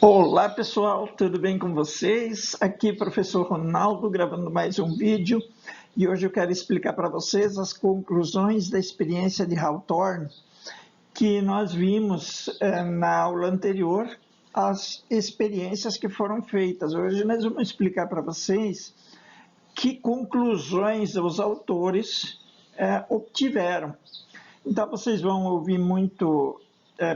Olá pessoal, tudo bem com vocês? Aqui professor Ronaldo gravando mais um vídeo e hoje eu quero explicar para vocês as conclusões da experiência de Hawthorne que nós vimos na aula anterior, as experiências que foram feitas. Hoje nós vamos explicar para vocês que conclusões os autores obtiveram. Então vocês vão ouvir muito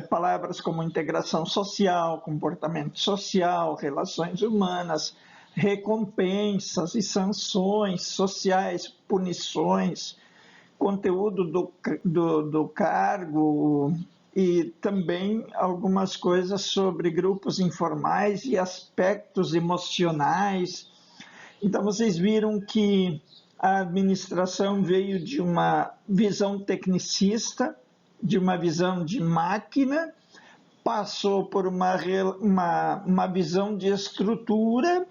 palavras como integração social, comportamento social, relações humanas, recompensas e sanções sociais, punições, conteúdo do cargo e também algumas coisas sobre grupos informais e aspectos emocionais. Então vocês viram que a administração veio de uma visão tecnicista, de uma visão de máquina, passou por uma visão de estrutura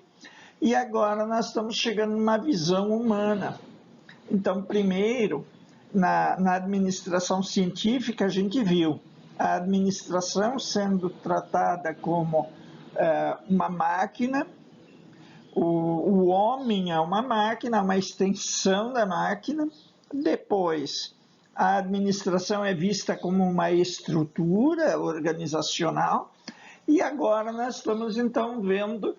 e agora nós estamos chegando numa visão humana. Então, primeiro, na administração científica, a gente viu a administração sendo tratada como uma máquina, o homem é uma máquina, uma extensão da máquina. Depois, a administração é vista como uma estrutura organizacional. E agora nós estamos, então, vendo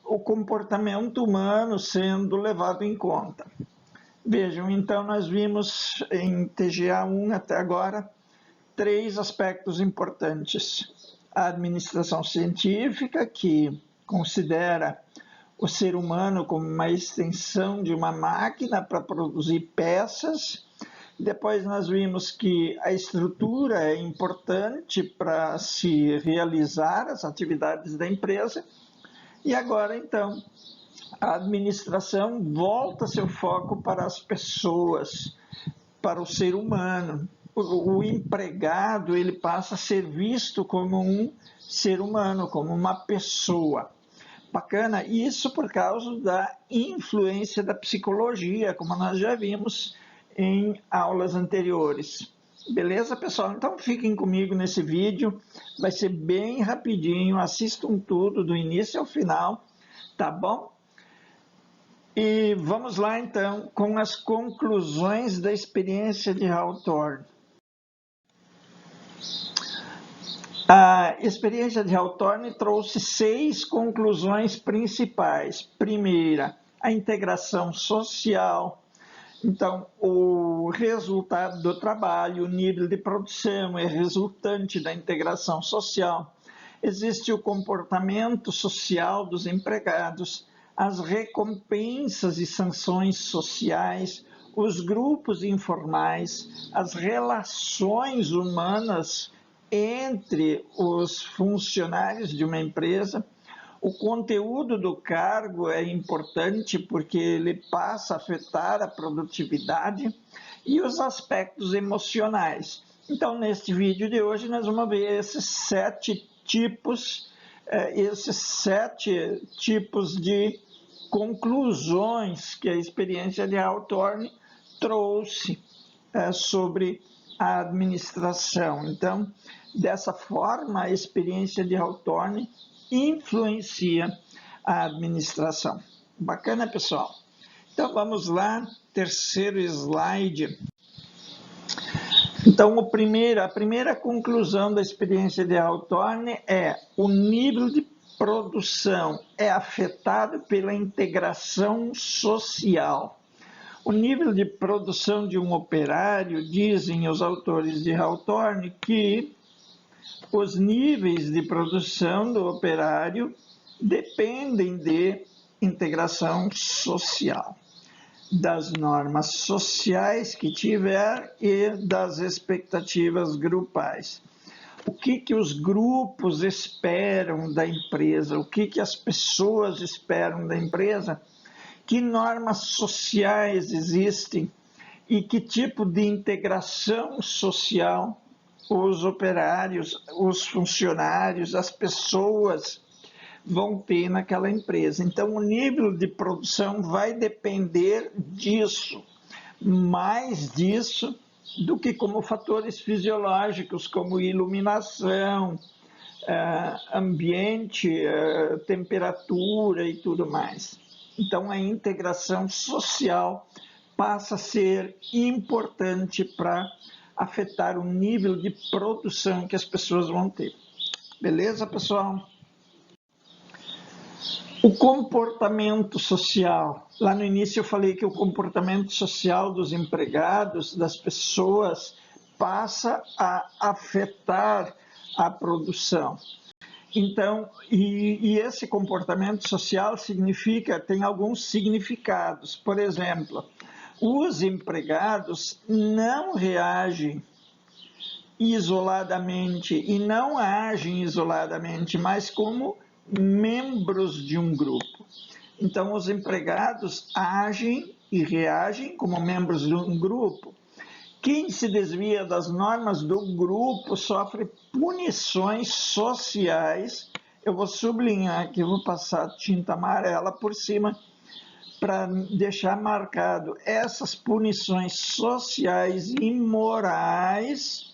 o comportamento humano sendo levado em conta. Vejam, então, nós vimos em TGA 1 até agora 3 aspectos importantes. A administração científica, que considera o ser humano como uma extensão de uma máquina para produzir peças. Depois nós vimos que a estrutura é importante para se realizar as atividades da empresa. E agora, então, a administração volta seu foco para as pessoas, para o ser humano. O empregado ele passa a ser visto como um ser humano, como uma pessoa. Bacana, isso por causa da influência da psicologia, como nós já vimos em aulas anteriores. Beleza, pessoal? Então fiquem comigo nesse vídeo, vai ser bem rapidinho, assistam tudo do início ao final, tá bom? E vamos lá então com as conclusões da experiência de Hawthorne. A experiência de Hawthorne trouxe 6 conclusões principais. Primeira, a integração social. Então, o resultado do trabalho, o nível de produção é resultante da integração social. Existe o comportamento social dos empregados, as recompensas e sanções sociais, os grupos informais, as relações humanas entre os funcionários de uma empresa. O conteúdo do cargo é importante porque ele passa a afetar a produtividade e os aspectos emocionais. Então, neste vídeo de hoje, nós vamos ver esses 7 tipos de conclusões que a experiência de Hawthorne trouxe sobre a administração. Então, dessa forma, a experiência de Hawthorne influencia a administração. Bacana, pessoal? Então, vamos lá, terceiro slide. Então, a primeira conclusão da experiência de Hawthorne é o nível de produção é afetado pela integração social. O nível de produção de um operário, dizem os autores de Hawthorne, que os níveis de produção do operário dependem de integração social, das normas sociais que tiver e das expectativas grupais. O que os grupos esperam da empresa? O que as pessoas esperam da empresa? Que normas sociais existem e que tipo de integração social os operários, os funcionários, as pessoas vão ter naquela empresa. Então, o nível de produção vai depender disso, mais disso do que como fatores fisiológicos, como iluminação, ambiente, temperatura e tudo mais. Então, a integração social passa a ser importante para afetar o nível de produção que as pessoas vão ter. Beleza, pessoal? O comportamento social. Lá no início eu falei que o comportamento social dos empregados, das pessoas, passa a afetar a produção. Então, e esse comportamento social tem alguns significados. Por exemplo, os empregados não reagem isoladamente e não agem isoladamente, mas como membros de um grupo. Então, os empregados agem e reagem como membros de um grupo. Quem se desvia das normas do grupo sofre punições sociais. Eu vou sublinhar aqui, vou passar tinta amarela por cima para deixar marcado essas punições sociais e morais,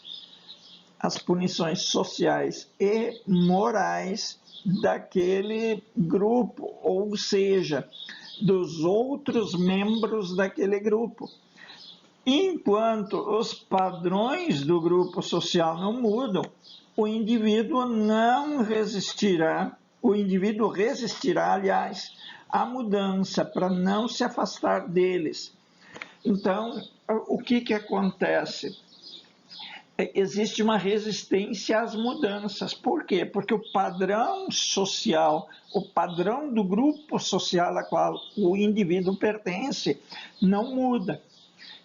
as punições sociais e morais daquele grupo, ou seja, dos outros membros daquele grupo. Enquanto os padrões do grupo social não mudam, o indivíduo resistirá, aliás, à mudança para não se afastar deles. Então, o que acontece? Existe uma resistência às mudanças. Por quê? Porque o padrão social, o padrão do grupo social a qual o indivíduo pertence, não muda.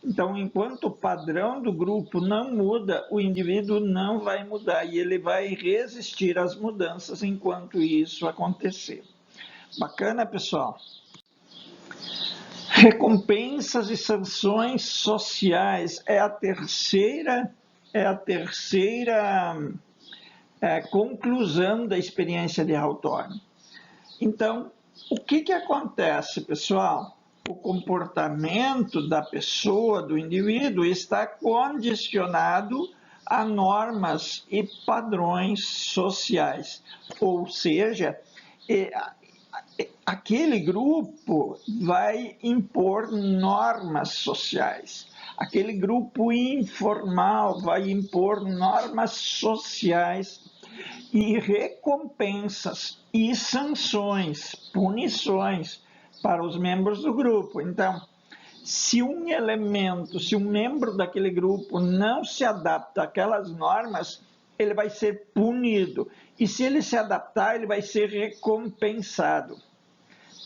Então, enquanto o padrão do grupo não muda, o indivíduo não vai mudar e ele vai resistir às mudanças enquanto isso acontecer. Bacana, pessoal? Recompensas e sanções sociais é a terceira conclusão da experiência de Hawthorne. Então, o que acontece, pessoal? O comportamento da pessoa, do indivíduo, está condicionado a normas e padrões sociais. Ou seja, aquele grupo vai impor normas sociais. Aquele grupo informal vai impor normas sociais e recompensas e sanções, punições para os membros do grupo. Então, se um membro daquele grupo não se adapta àquelas normas, ele vai ser punido. E se ele se adaptar, ele vai ser recompensado.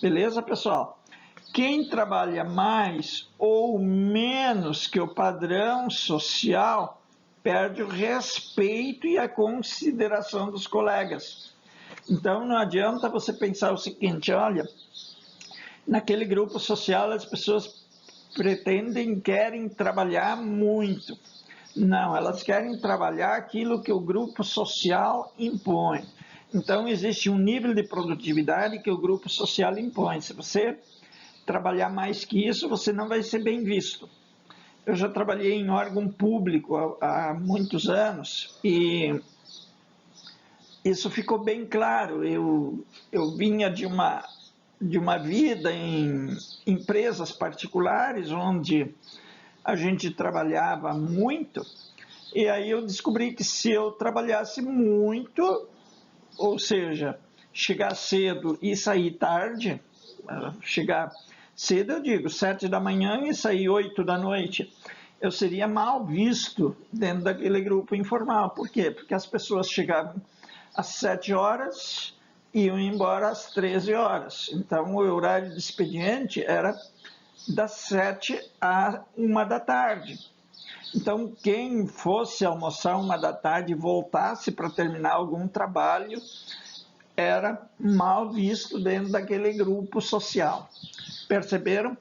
Beleza, pessoal? Quem trabalha mais ou menos que o padrão social perde o respeito e a consideração dos colegas. Então, não adianta você pensar o seguinte, olha, naquele grupo social as pessoas querem trabalhar muito. Não, elas querem trabalhar aquilo que o grupo social impõe. Então, existe um nível de produtividade que o grupo social impõe. Se você trabalhar mais que isso, você não vai ser bem visto. Eu já trabalhei em órgão público há muitos anos e isso ficou bem claro. Eu vinha de uma vida em empresas particulares, onde a gente trabalhava muito, e aí eu descobri que se eu trabalhasse muito, ou seja, chegar cedo e sair tarde, chegar cedo eu digo 7 da manhã e sair 8 da noite, eu seria mal visto dentro daquele grupo informal. Por quê? Porque as pessoas chegavam às 7 horas e iam embora às 13 horas. Então, o horário de expediente era das 7 à 1 da tarde. Então, quem fosse almoçar 1 da tarde e voltasse para terminar algum trabalho, era mal visto dentro daquele grupo social. Perceberam?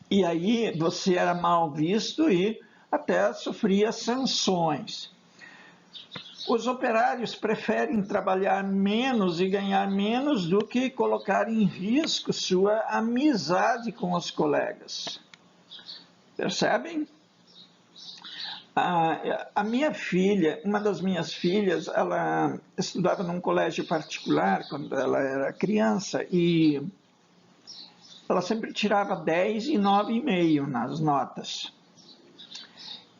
E aí você era mal visto e até sofria sanções. Os operários preferem trabalhar menos e ganhar menos do que colocar em risco sua amizade com os colegas. Percebem? A minha filha, uma das minhas filhas, ela estudava num colégio particular quando ela era criança e ela sempre tirava 10 e 9,5 nas notas.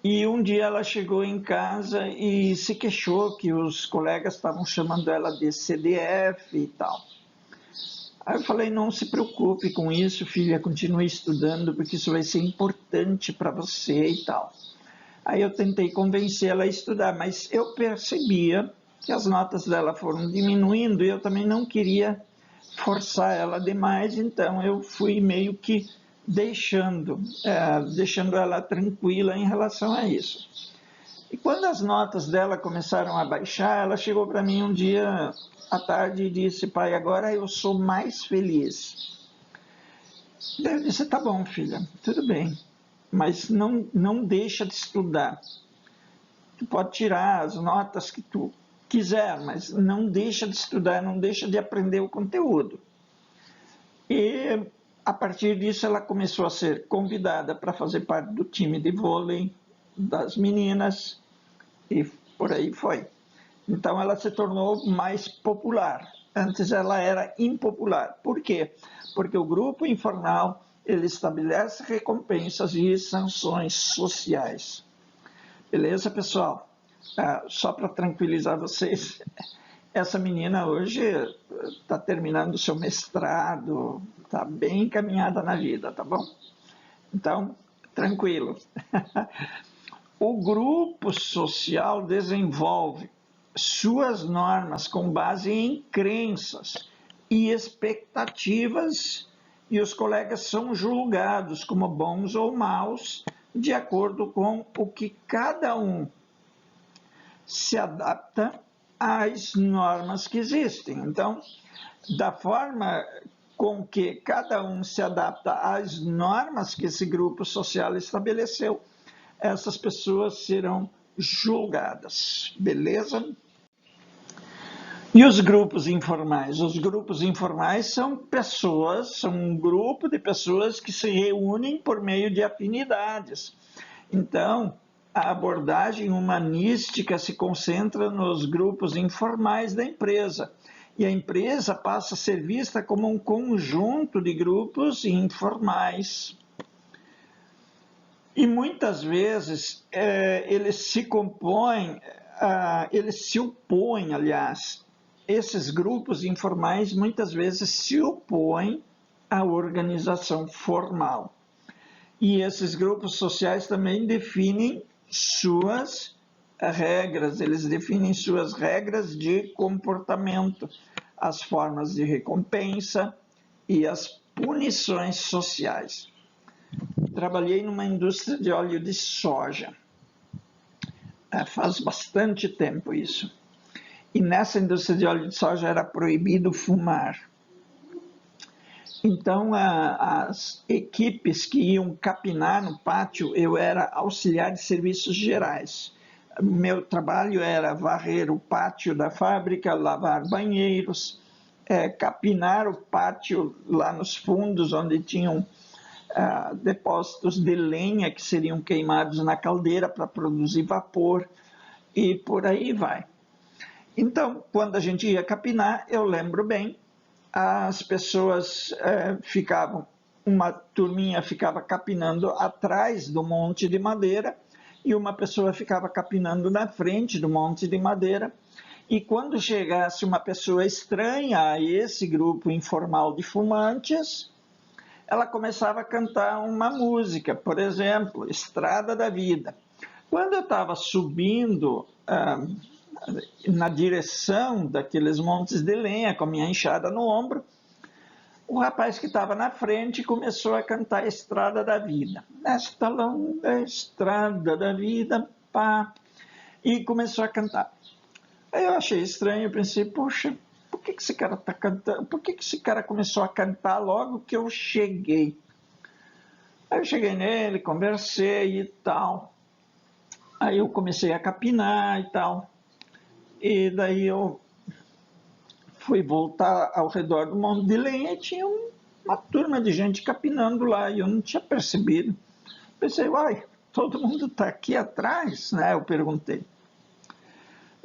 E um dia ela chegou em casa e se queixou que os colegas estavam chamando ela de CDF e tal. Aí eu falei, não se preocupe com isso, filha, continue estudando, porque isso vai ser importante para você e tal. Aí eu tentei convencê-la a estudar, mas eu percebia que as notas dela foram diminuindo e eu também não queria forçar ela demais, então eu fui meio que deixando ela tranquila em relação a isso. E quando as notas dela começaram a baixar, ela chegou para mim um dia à tarde e disse, pai, agora eu sou mais feliz. Eu disse, tá bom, filha, tudo bem, mas não deixa de estudar. Tu pode tirar as notas que tu quiser, mas não deixa de estudar, não deixa de aprender o conteúdo. E a partir disso ela começou a ser convidada para fazer parte do time de vôlei das meninas e por aí foi. Então ela se tornou mais popular. Antes ela era impopular. Por quê? Porque o grupo informal ele estabelece recompensas e sanções sociais. Beleza, pessoal? Só para tranquilizar vocês, essa menina hoje está terminando o seu mestrado, está bem encaminhada na vida, tá bom? Então, tranquilo. O grupo social desenvolve suas normas com base em crenças e expectativas, e os colegas são julgados como bons ou maus, de acordo com o que cada um se adapta às normas que existem. Então, da forma com que cada um se adapta às normas que esse grupo social estabeleceu, essas pessoas serão julgadas, beleza? E os grupos informais? Os grupos informais são pessoas, são um grupo de pessoas que se reúnem por meio de afinidades. Então, a abordagem humanística se concentra nos grupos informais da empresa, e a empresa passa a ser vista como um conjunto de grupos informais. E muitas vezes eles se opõem, aliás, esses grupos informais muitas vezes se opõem à organização formal. E esses grupos sociais também definem suas regras, eles definem suas regras de comportamento, as formas de recompensa e as punições sociais. Trabalhei numa indústria de óleo de soja, faz bastante tempo isso. E nessa indústria de óleo de soja era proibido fumar. Então, as equipes que iam capinar no pátio, eu era auxiliar de serviços gerais. Meu trabalho era varrer o pátio da fábrica, lavar banheiros, capinar o pátio lá nos fundos, onde tinham depósitos de lenha que seriam queimados na caldeira para produzir vapor, e por aí vai. Então, quando a gente ia capinar, eu lembro bem, as pessoas uma turminha ficava capinando atrás do monte de madeira e uma pessoa ficava capinando na frente do monte de madeira. E quando chegasse uma pessoa estranha a esse grupo informal de fumantes, ela começava a cantar uma música, por exemplo, Estrada da Vida. Quando eu estava subindo na direção daqueles montes de lenha, com a minha enxada no ombro, o rapaz que estava na frente começou a cantar Estrada da Vida. Esta longa estrada da vida, pá, e começou a cantar. Aí eu achei estranho, eu pensei, poxa, por que esse cara está cantando? Por que esse cara começou a cantar logo que eu cheguei? Aí eu cheguei nele, conversei e tal. Aí eu comecei a capinar e tal. E daí eu fui voltar ao redor do monte de lenha e tinha uma turma de gente capinando lá, e eu não tinha percebido. Pensei, uai, todo mundo está aqui atrás, né? Eu perguntei.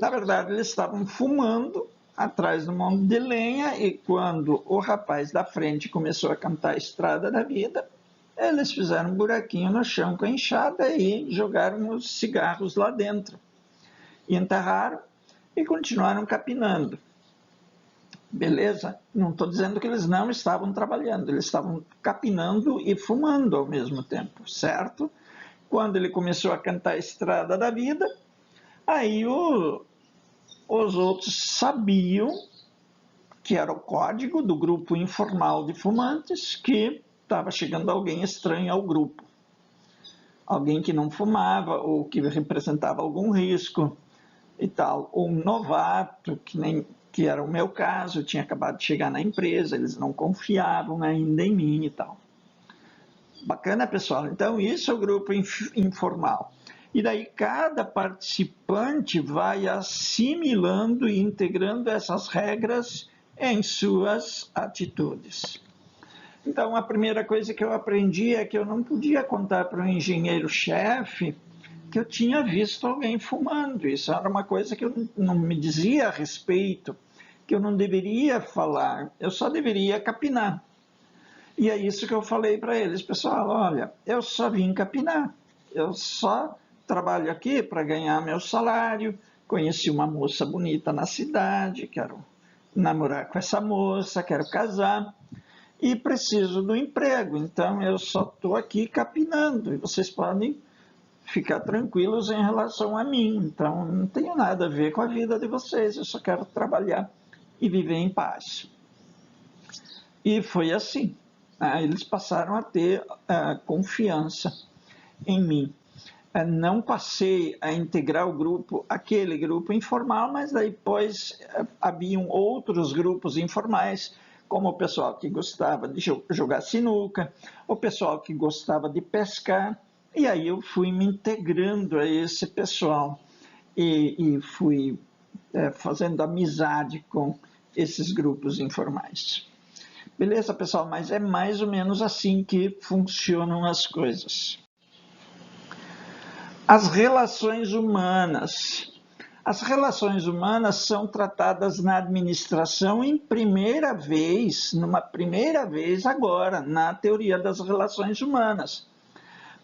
Na verdade, eles estavam fumando atrás do monte de lenha e quando o rapaz da frente começou a cantar a Estrada da Vida, eles fizeram um buraquinho no chão com a enxada e jogaram os cigarros lá dentro. E enterraram e continuaram capinando. Beleza? Não estou dizendo que eles não estavam trabalhando, eles estavam capinando e fumando ao mesmo tempo, certo? Quando ele começou a cantar a Estrada da Vida, aí os outros sabiam que era o código do grupo informal de fumantes que estava chegando alguém estranho ao grupo. Alguém que não fumava ou que representava algum risco e tal, ou um novato, que era o meu caso, eu tinha acabado de chegar na empresa, eles não confiavam ainda em mim e tal. Bacana, pessoal? Então, isso é o grupo informal. E daí, cada participante vai assimilando e integrando essas regras em suas atitudes. Então, a primeira coisa que eu aprendi é que eu não podia contar para o engenheiro-chefe que eu tinha visto alguém fumando. Isso era uma coisa que eu não me dizia a respeito, que eu não deveria falar, eu só deveria capinar. E é isso que eu falei para eles, pessoal, olha, eu só vim capinar, eu só trabalho aqui para ganhar meu salário, conheci uma moça bonita na cidade, quero namorar com essa moça, quero casar, e preciso do emprego, então eu só estou aqui capinando, e vocês podem ficar tranquilos em relação a mim. Então, não tenho nada a ver com a vida de vocês, eu só quero trabalhar e viver em paz. E foi assim. Eles passaram a ter confiança em mim. Não passei a integrar o grupo, aquele grupo informal, mas depois haviam outros grupos informais, como o pessoal que gostava de jogar sinuca, o pessoal que gostava de pescar, e aí eu fui me integrando a esse pessoal e fui fazendo amizade com esses grupos informais. Beleza, pessoal? Mas é mais ou menos assim que funcionam as coisas. As relações humanas. As relações humanas são tratadas na administração numa primeira vez agora, na teoria das relações humanas.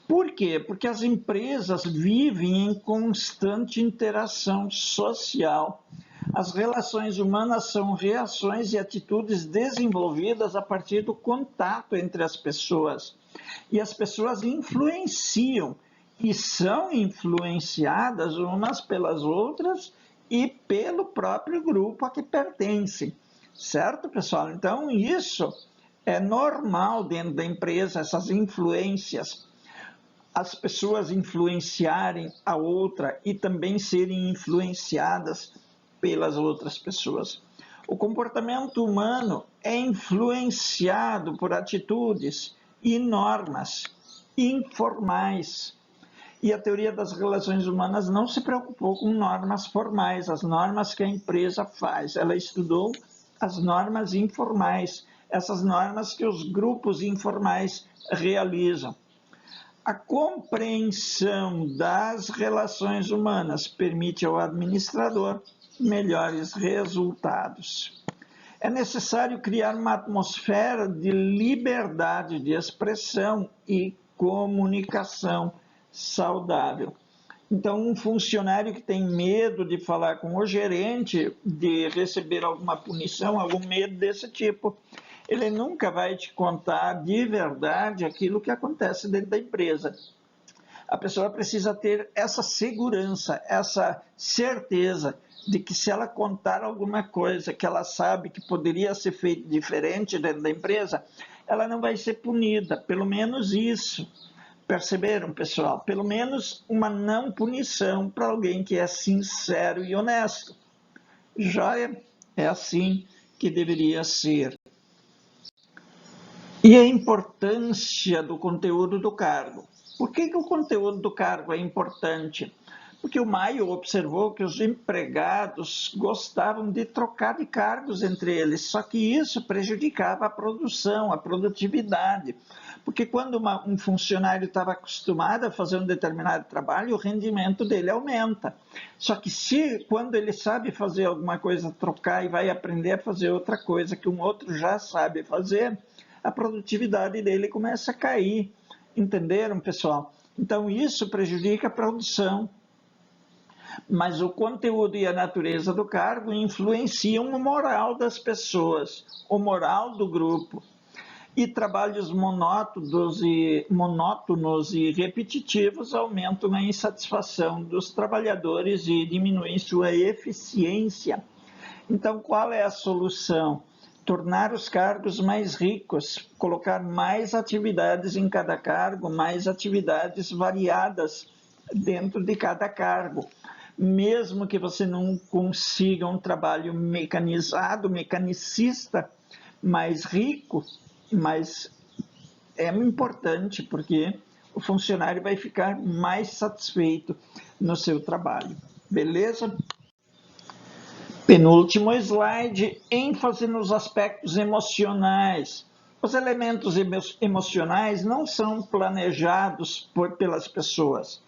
Por quê? Porque as empresas vivem em constante interação social. As relações humanas são reações e atitudes desenvolvidas a partir do contato entre as pessoas. E as pessoas influenciam e são influenciadas umas pelas outras e pelo próprio grupo a que pertencem. Certo, pessoal? Então, isso é normal dentro da empresa, essas influências. As pessoas influenciarem a outra e também serem influenciadas pelas outras pessoas. O comportamento humano é influenciado por atitudes e normas informais. E a teoria das relações humanas não se preocupou com normas formais, as normas que a empresa faz. Ela estudou as normas informais, essas normas que os grupos informais realizam. A compreensão das relações humanas permite ao administrador melhores resultados. É necessário criar uma atmosfera de liberdade de expressão e comunicação saudável. Então, um funcionário que tem medo de falar com o gerente, de receber alguma punição, algum medo desse tipo, ele nunca vai te contar de verdade aquilo que acontece dentro da empresa. A pessoa precisa ter essa segurança, essa certeza de que se ela contar alguma coisa que ela sabe que poderia ser feito diferente dentro da empresa, ela não vai ser punida, pelo menos isso. Perceberam, pessoal? Pelo menos uma não punição para alguém que é sincero e honesto. Joia? É assim que deveria ser. E a importância do conteúdo do cargo. Por que o conteúdo do cargo é importante? Porque o Maio observou que os empregados gostavam de trocar de cargos entre eles, só que isso prejudicava a produção, a produtividade. Porque quando um funcionário estava acostumado a fazer um determinado trabalho, o rendimento dele aumenta. Só que quando ele sabe fazer alguma coisa, trocar e vai aprender a fazer outra coisa que um outro já sabe fazer, a produtividade dele começa a cair. Entenderam, pessoal? Então, isso prejudica a produção. Mas o conteúdo e a natureza do cargo influenciam o moral das pessoas, o moral do grupo. E trabalhos monótonos e repetitivos aumentam a insatisfação dos trabalhadores e diminuem sua eficiência. Então, qual é a solução? Tornar os cargos mais ricos, colocar mais atividades em cada cargo, mais atividades variadas dentro de cada cargo. Mesmo que você não consiga um trabalho mecanizado, mecanicista, mais rico, mas é importante porque o funcionário vai ficar mais satisfeito no seu trabalho. Beleza? Penúltimo slide, ênfase nos aspectos emocionais. Os elementos emocionais não são planejados pelas pessoas.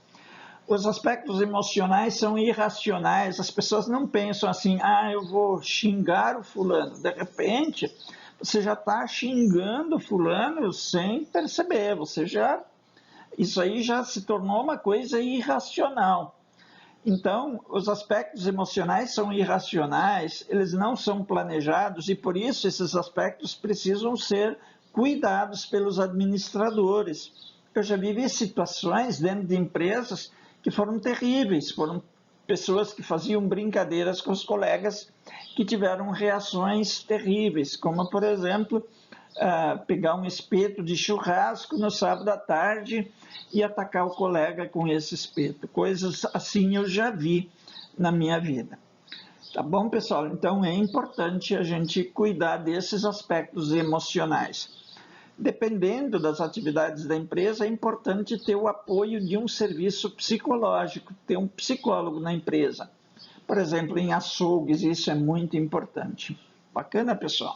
Os aspectos emocionais são irracionais, as pessoas não pensam assim, eu vou xingar o fulano. De repente, você já está xingando o fulano sem perceber, isso aí já se tornou uma coisa irracional. Então, os aspectos emocionais são irracionais, eles não são planejados e, por isso, esses aspectos precisam ser cuidados pelos administradores. Eu já vivi situações dentro de empresas que foram terríveis, foram pessoas que faziam brincadeiras com os colegas que tiveram reações terríveis, como, por exemplo, pegar um espeto de churrasco no sábado à tarde e atacar o colega com esse espeto. Coisas assim eu já vi na minha vida. Tá bom, pessoal? Então é importante a gente cuidar desses aspectos emocionais. Dependendo das atividades da empresa, é importante ter o apoio de um serviço psicológico, ter um psicólogo na empresa. Por exemplo, em açougues, isso é muito importante. Bacana, pessoal?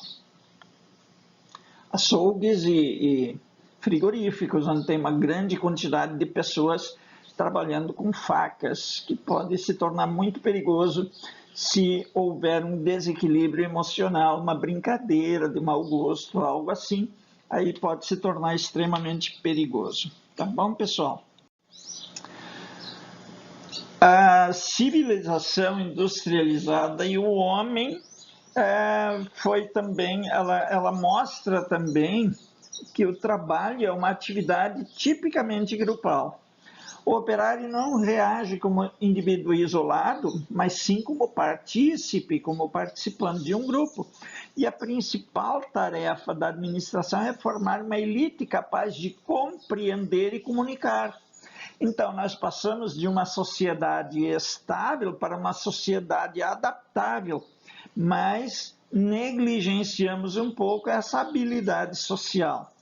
Açougues e frigoríficos, onde tem uma grande quantidade de pessoas trabalhando com facas, que pode se tornar muito perigoso se houver um desequilíbrio emocional, uma brincadeira de mau gosto, algo assim, aí pode se tornar extremamente perigoso. Tá bom, pessoal? A civilização industrializada e o homem foi também, ela mostra também que o trabalho é uma atividade tipicamente grupal. O operário não reage como indivíduo isolado, mas sim como partícipe, como participante de um grupo. E a principal tarefa da administração é formar uma elite capaz de compreender e comunicar. Então, nós passamos de uma sociedade estável para uma sociedade adaptável, mas negligenciamos um pouco essa habilidade social.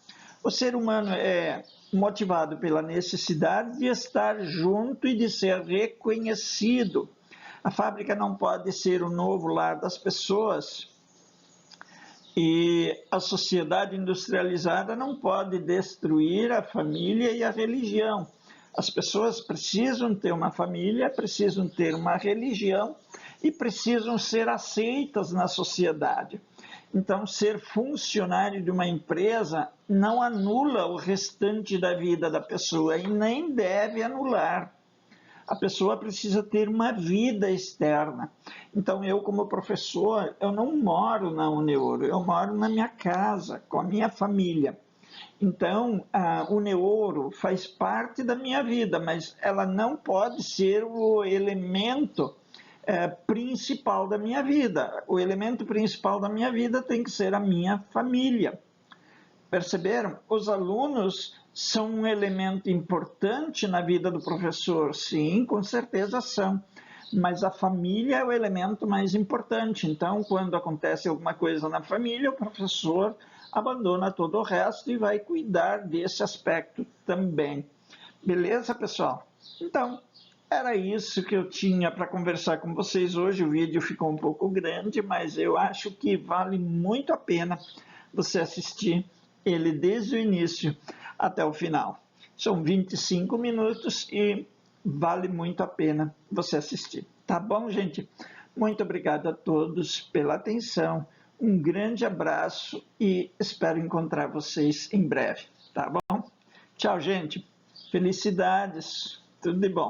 O ser humano é motivado pela necessidade de estar junto e de ser reconhecido. A fábrica não pode ser o novo lar das pessoas e a sociedade industrializada não pode destruir a família e a religião. As pessoas precisam ter uma família, precisam ter uma religião e precisam ser aceitas na sociedade. Então, ser funcionário de uma empresa não anula o restante da vida da pessoa e nem deve anular. A pessoa precisa ter uma vida externa. Então, eu como professor, eu não moro na Uneoro, eu moro na minha casa, com a minha família. Então, a Uneoro faz parte da minha vida, mas ela não pode ser o elemento principal da minha vida. O elemento principal da minha vida tem que ser a minha família. Perceberam? Os alunos são um elemento importante na vida do professor. Sim, com certeza são. Mas a família é o elemento mais importante. Então, quando acontece alguma coisa na família, o professor abandona todo o resto e vai cuidar desse aspecto também. Beleza, pessoal? Então, era isso que eu tinha para conversar com vocês hoje. O vídeo ficou um pouco grande, mas eu acho que vale muito a pena você assistir ele desde o início até o final. São 25 minutos e vale muito a pena você assistir. Tá bom, gente? Muito obrigado a todos pela atenção. Um grande abraço e espero encontrar vocês em breve, tá bom? Tchau, gente. Felicidades. Tudo de bom.